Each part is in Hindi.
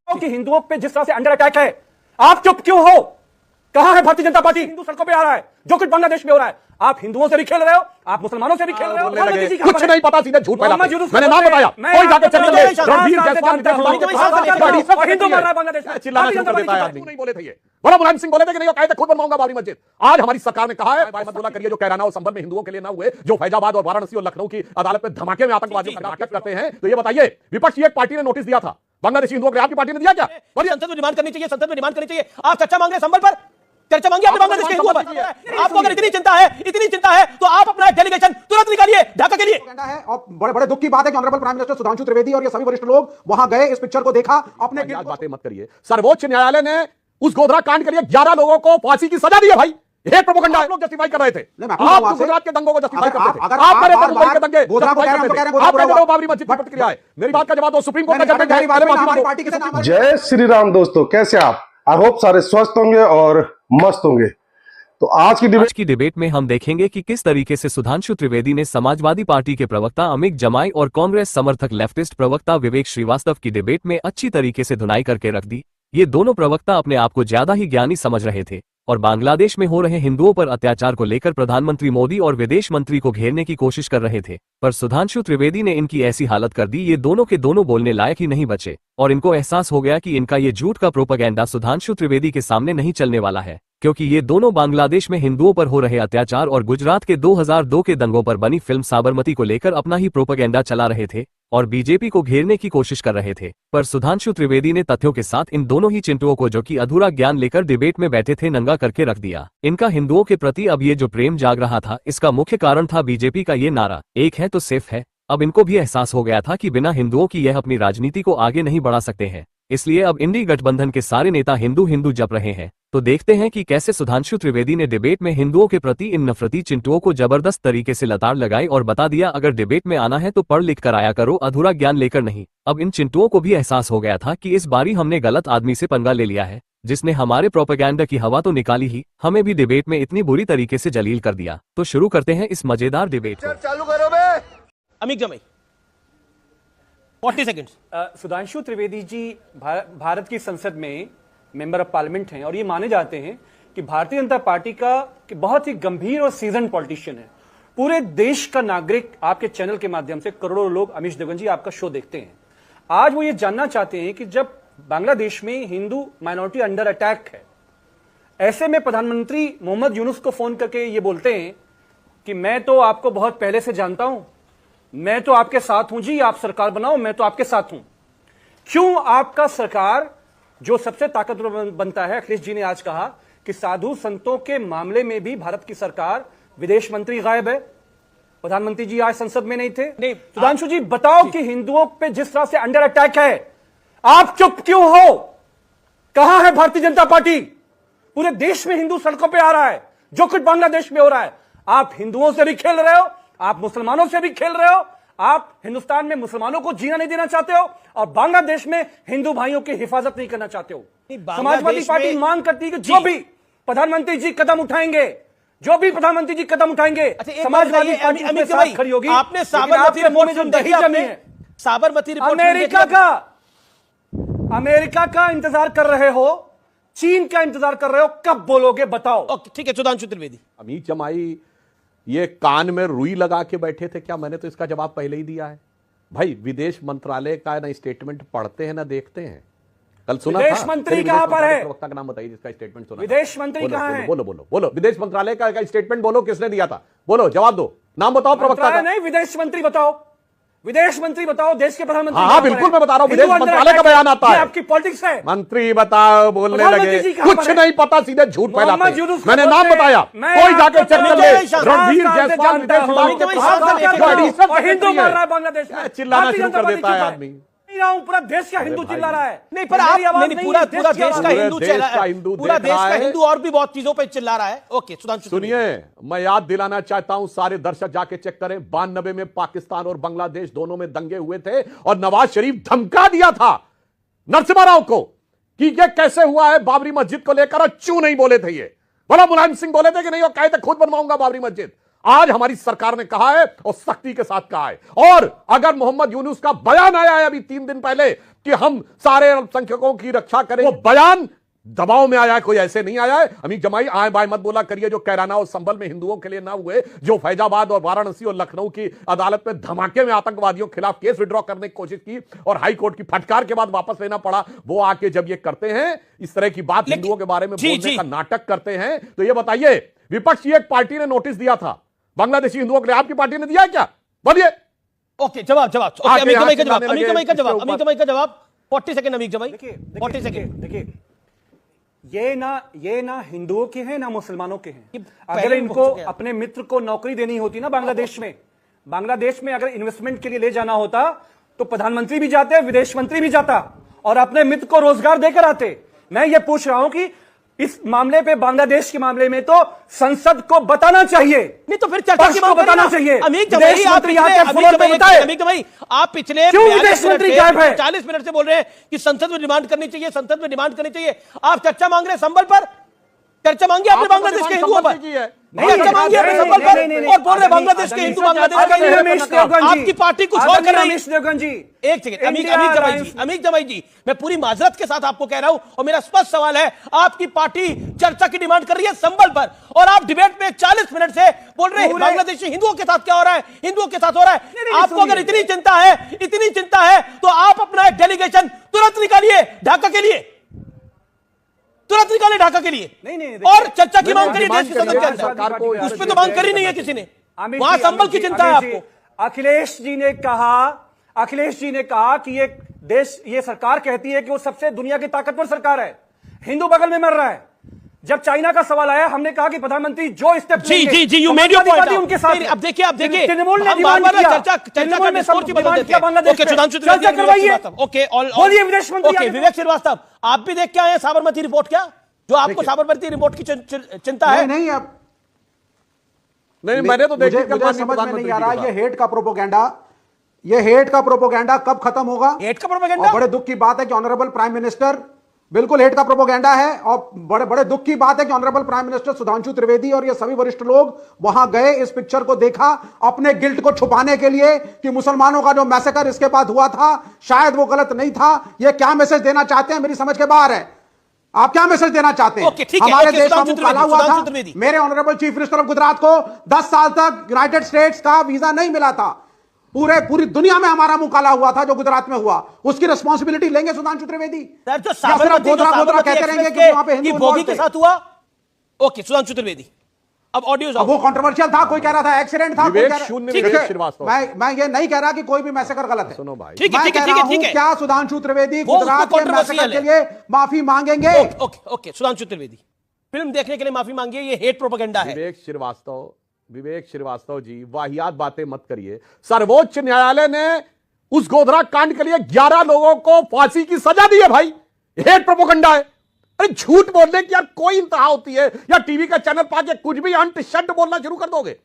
कि हिंदुओं पे जिस तरह से अंडर अटैक है, आप चुप क्यों हो? कहां है भारतीय जनता पार्टी? हिंदू सड़कों पे आ रहा है, जो कुछ बांग्लादेश में हो रहा है। आप हिंदुओं से भी खेल रहे हो, आप मुसलमानों से भी खेल रहे हो। कुछ नहीं पता, सीधे झूठ फैलाते। मैंने नाम बताया, कोई जाके चेक कर ले। रणधीर जायसवाल हिंदू मार रहा है बांग्लादेश में, चिल्लाना शुरू कर देता है आदमी। नहीं बोले थे ये, बोला मुलायम सिंह बोले थे कि नहीं, वो कहे थे खुद बनवाऊंगा बाबरी मस्जिद। आज हमारी सरकार ने कहा है मत बोला करिए जो कैराना और संभल में हिंदुओं के लिए ना हुए, जो फैजाबाद और वाराणसी और लखनऊ की अदालत में धमाके में आतंकवादियों का नाटक करते हैं। तो ये बताइए, विपक्ष की एक पार्टी ने नोटिस दिया था बांग्लादेशी हिंदुओं को, आपकी पार्टी ने दिया क्या? संसद में डिमांड करनी चाहिए, संसद में डिमांड करनी चाहिए। आप चर्चा मांग रहे हैं संभल पर, चर्चा मांगी आपने बांग्लादेश के हिंदुओं पर। आपको अगर इतनी चिंता है तो आप अपना डेलीगेशन तुरंत निकालिए ढाका के लिए। और बड़े बड़े दुख की बात है कि honourable prime minister Sudhanshu Trivedi और ये सभी वरिष्ठ लोग वहां गए, इस पिक्चर को देखा, अपने बातें मत करिए। सर्वोच्च न्यायालय ने उस गोधरा कांड के लिए 11 लोगों को फांसी की सजा दी है भाई। ये प्रोपेगेंडा आप लोग जस्टिफाई कर रहे थे। आप गुजरात के दंगों को जस्टिफाई करते थे, आप मेरे मुंबई के दंगे आप कहते हो बाबरी मस्जिद की प्रतिक्रिया है। मेरी बात का जवाब दो, सुप्रीम कोर्ट का जज। जय श्री राम दोस्तों, कैसे आप? आई होप सारे स्वस्थ होंगे और मस्त होंगे। तो आज की डिबेट में हम देखेंगे कि किस तरीके से सुधांशु त्रिवेदी ने समाजवादी पार्टी के प्रवक्ता अमित जमाई और कांग्रेस समर्थक लेफ्टिस्ट प्रवक्ता विवेक श्रीवास्तव की डिबेट में अच्छी तरीके से धुनाई करके रख दी। ये दोनों प्रवक्ता अपने आप को ज्यादा ही ज्ञानी समझ रहे थे और बांग्लादेश में हो रहे हिंदुओं पर अत्याचार को लेकर प्रधानमंत्री मोदी और विदेश मंत्री को घेरने की कोशिश कर रहे थे। पर सुधांशु त्रिवेदी ने इनकी ऐसी हालत कर दी, ये दोनों के दोनों बोलने लायक ही नहीं बचे और इनको एहसास हो गया कि इनका ये झूठ का प्रोपेगेंडा सुधांशु त्रिवेदी के सामने नहीं चलने वाला है, क्योंकि ये दोनों बांग्लादेश में हिंदुओं पर हो रहे अत्याचार और गुजरात के 2002 के दंगों पर बनी फिल्म साबरमती को लेकर अपना ही प्रोपेगेंडा चला रहे थे और बीजेपी को घेरने की कोशिश कर रहे थे। पर सुधांशु त्रिवेदी ने तथ्यों के साथ इन दोनों ही चिंटुओं को, जो कि अधूरा ज्ञान लेकर डिबेट में बैठे थे, नंगा करके रख दिया। इनका हिंदुओं के प्रति अब ये जो प्रेम जाग रहा था, इसका मुख्य कारण था बीजेपी का ये नारा, एक है तो सिर्फ है। अब इनको भी एहसास हो गया था कि बिना हिंदुओं की यह अपनी राजनीति को आगे नहीं बढ़ा सकते हैं, इसलिए अब इंडी गठबंधन के सारे नेता हिंदू हिंदू जप रहे हैं। तो देखते हैं कि कैसे सुधांशु त्रिवेदी ने डिबेट में हिंदुओं के प्रति इन नफरती चिंटुओं को जबरदस्त तरीके से लताड़ लगाई और बता दिया, अगर डिबेट में आना है तो पढ़ लिख कर आया करो, अधूरा ज्ञान लेकर नहीं। अब इन चिंटुओं को भी एहसास हो गया था कि इस बारी हमने गलत आदमी से पंगा ले लिया है, जिसने हमारे प्रोपेगेंडा की हवा तो निकाली ही, हमें भी डिबेट में इतनी बुरी तरीके से जलील कर दिया। तो शुरू करते हैं इस मजेदार डिबेट को। चालू करो बे। अमित जमाई 40 सेकंड्स। सुधांशु त्रिवेदी जी भारत की संसद में मेंबर ऑफ पार्लियामेंट हैं और ये माने जाते हैं कि भारतीय जनता पार्टी का बहुत ही गंभीर और सीजन पॉलिटिशियन है। पूरे देश का नागरिक आपके चैनल के माध्यम से करोड़ों लोग, अमीश देवगन जी, आपका शो देखते हैं। आज वो ये जानना चाहते हैं कि जब बांग्लादेश में हिंदू माइनॉरिटी अंडर अटैक है, ऐसे में प्रधानमंत्री मोहम्मद यूनुस को फोन करके ये बोलते हैं कि मैं तो आपको बहुत पहले से जानता हूं, मैं तो आपके साथ हूं जी, आप सरकार बनाओ, मैं तो आपके साथ हूं। क्यों आपका सरकार, जो सबसे ताकतवर बनता है, अखिलेश जी ने आज कहा कि साधु संतों के मामले में भी भारत की सरकार, विदेश मंत्री गायब है, प्रधानमंत्री जी आज संसद में नहीं थे। सुधांशु जी बताओ कि हिंदुओं पे जिस तरह से अंडर अटैक है, आप चुप क्यों हो? कहां है भारतीय जनता पार्टी? पूरे देश में हिंदू सड़कों पे आ रहा है, जो कुछ बांग्लादेश में हो रहा है। आप हिंदुओं से भी खेल रहे हो, आप मुसलमानों से भी खेल रहे हो। आप हिंदुस्तान में मुसलमानों को जीना नहीं देना चाहते हो और बांग्लादेश में हिंदू भाइयों की हिफाजत नहीं करना चाहते हो। समाजवादी पार्टी मांग करती है कि जो भी प्रधानमंत्री जी कदम उठाएंगे, जो भी प्रधानमंत्री जी कदम उठाएंगे, समाजवादी पार्टी उनके साथ खड़ी होगी। आपने साबरमती रिपोर्ट जो दही जमी है, साबरमती रिपोर्ट अमेरिका का इंतजार कर रहे हो, चीन का इंतजार कर रहे हो, कब बोलोगे बताओ? ठीक है सुधांशु त्रिवेदी। अमित जमाई ये कान में रुई लगा के बैठे थे क्या? मैंने तो इसका जवाब पहले ही दिया है भाई। विदेश मंत्रालय का ना स्टेटमेंट पढ़ते हैं ना देखते हैं। कल सुना विदेश मंत्री कहां पर है? प्रवक्ता का नाम बताइए जिसका स्टेटमेंट सुना। विदेश मंत्री कहां है? बोलो बोलो बोलो, विदेश मंत्रालय का स्टेटमेंट बोलो, किसने दिया था? बोलो, जवाब दो, नाम बताओ प्रवक्ता का। नहीं, विदेश मंत्री बताओ, विदेश मंत्री बताओ, देश के प्रधानमंत्री। हाँ बिल्कुल, मैं बता रहा हूं, विदेश मंत्रालय का बयान आता है। आपकी पॉलिटिक्स है। मंत्री बताओ, बोलने लगे कुछ नहीं पता, सीधे झूठ फैलाते। मैंने नाम बताया, कोई जाके चेक कर ले। रणधीर जायसवाल हिंदू मार रहा है बांग्लादेश में, चिल्लाना शुरू कर देता है आदमी। पूरा देश का हिंदू चिल्ला रहा है। नहीं, पर आप नहीं, पूरा देश का हिंदू चिल्ला रहा है, पूरा देश का हिंदू और भी बहुत चीजों पे चिल्ला रहा है। ओके सुधांशु सुनिए, मैं याद दिलाना चाहता हूं, सारे दर्शक जाके चेक करें, 92 में पाकिस्तान और बांग्लादेश दोनों में दंगे हुए थे और नवाज शरीफ धमका दिया था नरसिम्हा राव को कि यह कैसे हुआ है बाबरी मस्जिद को लेकर, और क्यों नहीं बोले थे ये? बोला मुलायम सिंह बोले थे कि नहीं, वो कहे थे खुद बनवाऊंगा बाबरी मस्जिद। आज हमारी सरकार ने कहा है और सख्ती के साथ कहा है। और अगर मोहम्मद यूनुस का बयान आया है अभी 3 दिन पहले कि हम सारे अल्पसंख्यकों की रक्षा करें, वो बयान दबाव में आया है, कोई ऐसे नहीं आया है। अमीर जमाई आए बाय मत बोला करिए, जो कैराना और संभल में हिंदुओं के लिए ना हुए, जो फैजाबाद और वाराणसी और लखनऊ की अदालत में धमाके में आतंकवादियों के खिलाफ केस विड्रॉ करने की कोशिश की और हाई कोर्ट की फटकार के बाद वापस लेना पड़ा, वो आके जब ये करते हैं इस तरह की बात हिंदुओं के बारे में बोलने का नाटक करते हैं, तो ये बताइए विपक्ष की एक पार्टी ने नोटिस दिया था बांग्लादेशी हिंदुओं के लिए, आपकी पार्टी ने दिया है क्या? बोलिए। ओके, जवाब अमीर जमाई का जवाब, अमीर जमाई का जवाब, अमीर जमाई का जवाब 40 सेकंड अमीर जमाई, 40 सेकंड। देखिए ये ना हिंदुओं के हैं ना मुसलमानों के हैं। अगर इनको अपने मित्र को नौकरी देनी होती ना बांग्लादेश में अगर इन्वेस्टमेंट के लिए ले जाना होता तो प्रधानमंत्री भी जाते, विदेश मंत्री भी जाता और अपने मित्र को रोजगार देकर आते। मैं ये पूछ रहा हूं कि इस मामले पे, बांग्लादेश के मामले में तो संसद को बताना चाहिए, नहीं तो फिर चर्चा की बात बताना चाहिए। अमीर जमाई आप पिछले 40 मिनट से बोल रहे हैं कि संसद में डिमांड करनी चाहिए, संसद में डिमांड करनी चाहिए। आप चर्चा मांग रहे हैं संबल पर, चर्चा मांगी आपने बांग्लादेश के हिंदुओं पर, चर्चा मांगी आपने संबल पर और बोल रहे बांग्लादेश के हिंदू बांग्लादेश का, आपकी पार्टी कुछ और कर रही है। एक सेकंड अमीर जमाई जी, मैं पूरी माजरत के साथ आपको कह रहा हूं और मेरा स्पष्ट सवाल है, आपकी पार्टी चर्चा की डिमांड कर रही है संबल पर और आप डिबेट में 40 मिनट से बोल रहे हैं बांग्लादेशी हिंदुओं के साथ क्या हो रहा है, हिंदुओं के साथ हो रहा है। आपको अगर इतनी चिंता है तो आप अपना एक डेलीगेशन तुरंत निकालिए ढाका के लिए, तुरंत निकाले ढाका के लिए। नहीं, और चर्चा की मांग करिए देश के सदन के अंदर, उस पर तो मांग करी नहीं है किसी ने, वहां संबल की चिंता है आपको। अखिलेश जी ने कहा कि ये सरकार कहती है कि वो सबसे दुनिया की ताकतवर सरकार है, हिंदू बगल में मर रहा है। जब चाइना का सवाल आया हमने कहा कि प्रधानमंत्री जो स्टेप जी यू मेड योर पॉइंट उनके साथ। अब देखिए तृणमूल ने डिमांड किया, चर्चा में सपोर्ट की बात है। ओके सुधांशु चर्चा करवाइए। ओके बोलिए विदेश मंत्री। ओके विवेक श्रीवास्तव, आप भी देख के आए हैं साबरमती रिपोर्ट, क्या जो आपको साबरमती रिपोर्ट की चिंता है? नहीं, अब नहीं, मैंने तो देखी, मुझे समझ में नहीं आ रहा ये हेट का प्रोपोगेंडा कब खत्म होगा? हेट का प्रोपोगेंडा? बड़े दुख की बात है कि ऑनरेबल प्राइम मिनिस्टर, बिल्कुल हेट का प्रोपोगेंडा है और बड़े दुख की बात है कि honourable prime minister Sudhanshu Trivedi और ये सभी वरिष्ठ लोग वहां गए, इस पिक्चर को देखा अपने गिल्ट को छुपाने के लिए कि मुसलमानों का जो मैसेकर इसके बाद हुआ था शायद वो गलत नहीं था। ये क्या मैसेज देना चाहते हैं मेरी समझ के बाहर है। आप क्या मैसेज देना चाहते हैं? हमारे देश का मुंह काला हुआ था, मेरे honourable chief minister of Gujarat को 10 साल तक यूनाइटेड स्टेट्स का वीजा नहीं मिला था, पूरी दुनिया में हमारा मुंह काला हुआ था जो गुजरात में हुआ, उसकी रिस्पांसिबिलिटी लेंगे सुधांशु त्रिवेदी? गोदरा कहते रहेंगे कि वहां पे हिंदू भोगी के साथ हुआ। ओके सुधांशु त्रिवेदी, अब ऑडियो वो कंट्रोवर्शियल था, कोई कह रहा था एक्सीडेंट था, मैं ये नहीं कह रहा कि कोई भी मैसेकर गलत है। सुनो भाई, मैं कह रहा हूं क्या सुधांशु त्रिवेदी गुजरात के मैसेकर के लिए माफी मांगेंगे? ओके सुधांशु त्रिवेदी, फिल्म देखने के लिए माफी मांगिए, ये हेट प्रोपेगेंडा है। विवेक श्रीवास्तव जी, वाहियात बातें मत करिए। सर्वोच्च न्यायालय ने उस गोधरा कांड के लिए 11 लोगों को फांसी की सजा दी है भाई, हेट प्रोपेगेंडा है। अरे झूठ बोलने की यार कोई इंतहा होती है? या टीवी का चैनल पाके कुछ भी अंट शब्द बोलना शुरू कर दोगे?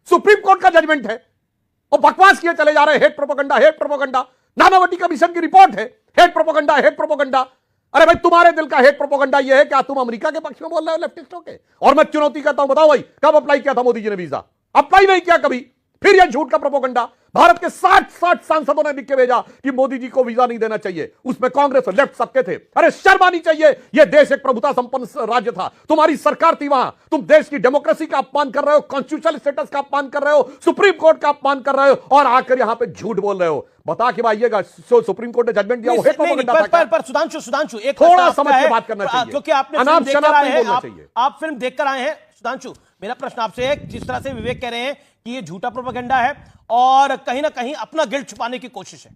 सुप्रीम कोर्ट का जजमेंट है और बकवास किए चले जा रहे हैं, हेट प्रोपेगेंडा। नानावटी कमीशन की रिपोर्ट है, हेट प्रोपेगेंडा। अरे भाई तुम्हारे दिल का हेट प्रोपेगेंडा यह है क्या तुम अमेरिका के पक्ष में बोल रहे हो लेफ्टिस्टों के? और मैं चुनौती करता हूं, बताओ भाई कब अप्लाई किया था मोदी जी ने वीजा? अप्लाई नहीं किया कभी। फिर यह झूठ का प्रोपेगेंडा, भारत के 60 सांसदों ने लिख के भेजा कि मोदी जी को वीजा नहीं देना चाहिए, उसमें कांग्रेस और लेफ्ट सबके थे। अरे शर्म आनी चाहिए, यह देश एक प्रभुता संपन्न राज्य था, तुम्हारी सरकार थी वहां, तुम देश की डेमोक्रेसी का अपमान कर रहे हो, कॉन्स्टिट्यूशनल स्टेटस का अपमान कर रहे हो, सुप्रीम कोर्ट का अपमान कर रहे हो और आकर यहां पे झूठ बोल रहे हो। बता के आइएगा सुप्रीम कोर्ट ने जजमेंट दिया, वो हेट प्रोपेगेंडा था। पर सुधांशु एक थोड़ा समझ के बात करना चाहिए, क्योंकि आपने अनाप शनाप नहीं बोलना चाहिए। आप फिल्म देखकर आए हैं सुधांशु, मेरा प्रश्न आपसे है, जिस तरह से विवेक कह रहे हैं कि ये झूठा प्रोपेगेंडा है और कहीं ना कहीं अपना गिल्ट छुपाने की कोशिश है।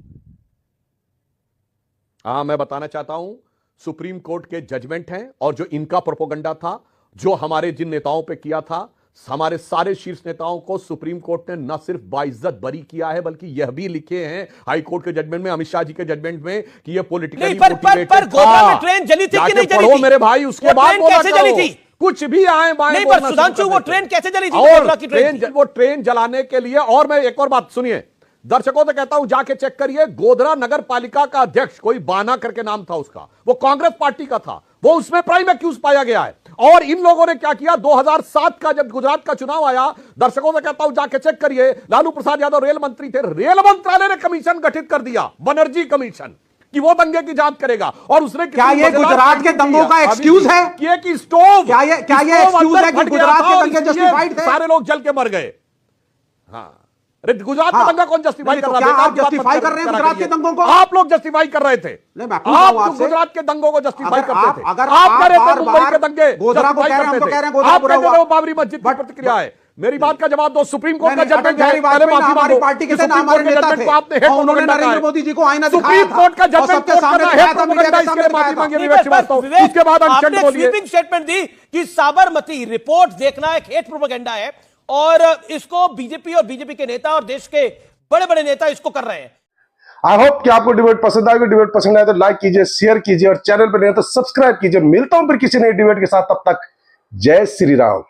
हाँ, मैं बताना चाहता हूं सुप्रीम कोर्ट के जजमेंट हैं और जो इनका प्रोपेगेंडा था, जो हमारे जिन नेताओं पे किया था, हमारे सारे शीर्ष नेताओं को सुप्रीम कोर्ट ने न सिर्फ बाइज्जत बरी किया है बल्कि यह भी लिखे हैं हाई कोर्ट के जजमेंट में, अमित शाह जी के जजमेंट में कि यह पॉलिटिकली मोटिवेटेड था। गोधरा में ट्रेन जली थी कि नहीं जली थी? मेरे भाई उसके बाद कैसे जली थी? कुछ भी आए बाएं नहीं, पर सुधांशु वो ट्रेन कैसे जली थी? और वो ट्रेन जलाने के लिए, और मैं एक और बात सुनिए, दर्शकों से कहता हूं जाके चेक करिए, गोधरा नगर पालिका का अध्यक्ष कोई बाना करके नाम था उसका, वो कांग्रेस पार्टी का था, वो उसमें प्राइम एक्यूज पाया गया है और इन लोगों ने क्या किया, 2007 का जब गुजरात का चुनाव आया, दर्शकों से कहता हूं जाके चेक करिए, लालू प्रसाद यादव रेल मंत्री थे, रेल मंत्रालय ने कमीशन गठित कर दिया, बनर्जी कमीशन, कि वो दंगे की जांच करेगा। और उसने क्या ये गुजरात के दंगों का एक्सक्यूज है? कि स्टोव, क्या ये एक्सक्यूज है कि गुजरात के दंगे जस्टिफाइड थे? सारे लोग जल के मर गए। हाँ, अरे गुजरात का दंगा कौन जस्टिफाई कर रहा है? आप जस्टिफाई कर रहे हैं गुजरात के दंगों को? आप लोग जस्टिफाई कर रहे थे। आप गुजरात के दंगों को जस्टिफाई करते थे। अगर आप कह रहे थे मुंबई के दंगे गोधरा को कह रहे हैं, हम तो कह रहे हैं गोधरा आप कहते रहे हो बाबरी मस्जिद की प्रतिक्रिया है। मेरी बात का जवाब दो। सुप्रीम कोर्ट का जजमेंट है, पहले माफी मांगो। पार्टी के थे ना, हमारे नेता थे, उन्होंने नरेंद्र मोदी जी को आईना दिखाया सुप्रीम कोर्ट का जजमेंट सबके सामने दिखाया था, मीडिया के सामने दिखाया था। विवेक, उसके बाद आपने स्वीपिंग स्टेटमेंट दी कि साबरमती रिपोर्ट देखना एक हेट प्रोपेगेंडा है और इसको बीजेपी और बीजेपी के नेता और देश के बड़े बड़े नेता इसको कर रहे हैं। आई होप कि आपको डिबेट पसंद आएगी। डिबेट पसंद आए तो लाइक कीजिए, शेयर कीजिए और चैनल पर नहीं तो सब्सक्राइब कीजिए। मिलता हूं फिर किसी नई डिबेट के साथ, तब तक जय श्री राम।